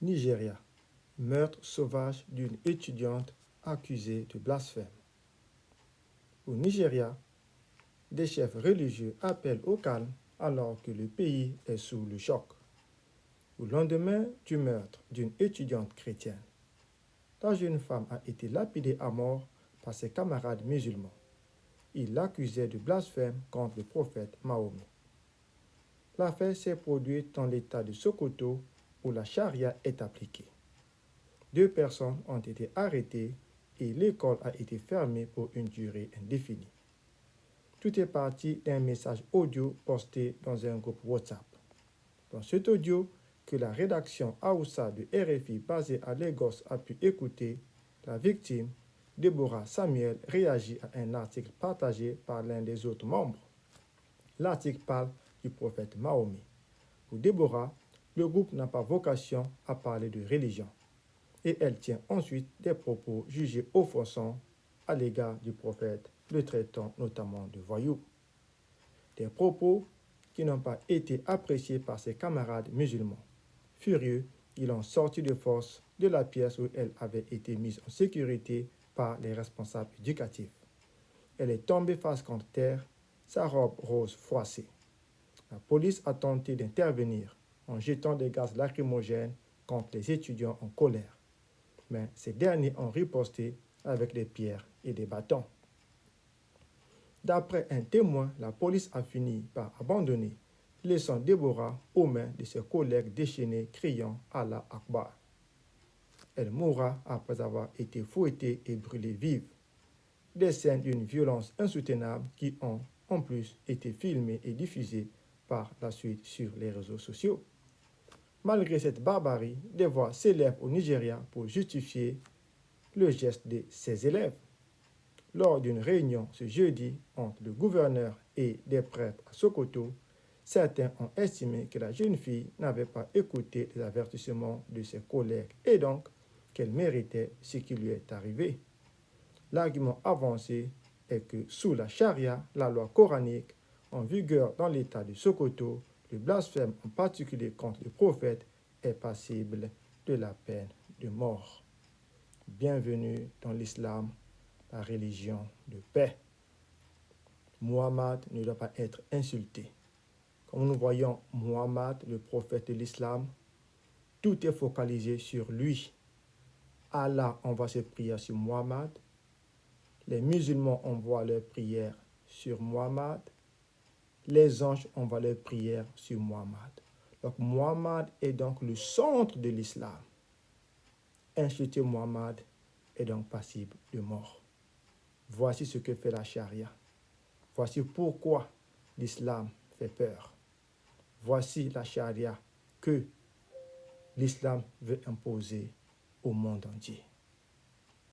Nigeria. Meurtre sauvage d'une étudiante accusée de blasphème. Au Nigeria, des chefs religieux appellent au calme alors que le pays est sous le choc. Au lendemain du meurtre d'une étudiante chrétienne, la jeune femme a été lapidée à mort par ses camarades musulmans. Ils l'accusaient de blasphème contre le prophète Mahomet. L'affaire s'est produite dans l'état de Sokoto où la charia est appliquée. 2 personnes ont été arrêtées et l'école a été fermée pour une durée indéfinie. Tout est parti d'un message audio posté dans un groupe WhatsApp. Dans cet audio que la rédaction Aoussa de RFI basée à Lagos a pu écouter, la victime, Deborah Samuel, réagit à un article partagé par l'un des autres membres. L'article parle du prophète Mahomet. Pour Deborah, le groupe n'a pas vocation à parler de religion. Et elle tient ensuite des propos jugés offensants à l'égard du prophète, le traitant notamment de voyou. Des propos qui n'ont pas été appréciés par ses camarades musulmans. Furieux, ils l'ont sorti de force de la pièce où elle avait été mise en sécurité par les responsables éducatifs. Elle est tombée face contre terre, sa robe rose froissée. La police a tenté d'intervenir en jetant des gaz lacrymogènes contre les étudiants en colère. Mais ces derniers ont riposté avec des pierres et des bâtons. D'après un témoin, la police a fini par abandonner, laissant Deborah aux mains de ses collègues déchaînés criant Allah Akbar. Elle mourra après avoir été fouettée et brûlée vive. Des scènes d'une violence insoutenable qui ont, en plus, été filmées et diffusées par la suite sur les réseaux sociaux. Malgré cette barbarie, des voix s'élèvent au Nigeria pour justifier le geste de ses élèves. Lors d'une réunion ce jeudi entre le gouverneur et des prêtres à Sokoto, certains ont estimé que la jeune fille n'avait pas écouté les avertissements de ses collègues et donc qu'elle méritait ce qui lui est arrivé. L'argument avancé est que sous la charia, la loi coranique, en vigueur dans l'état de Sokoto, le blasphème en particulier contre le prophète est passible de la peine de mort. Bienvenue dans l'islam, la religion de paix. Muhammad ne doit pas être insulté. Comme nous voyons Muhammad, le prophète de l'islam, tout est focalisé sur lui. Allah envoie ses prières sur Muhammad. Les musulmans envoient leurs prières sur Muhammad. Les anges envoient leurs prières sur Muhammad. Donc Muhammad est donc le centre de l'islam. Insulter Muhammad est donc passible de mort. Voici ce que fait la charia. Voici pourquoi l'islam fait peur. Voici la charia que l'islam veut imposer au monde entier.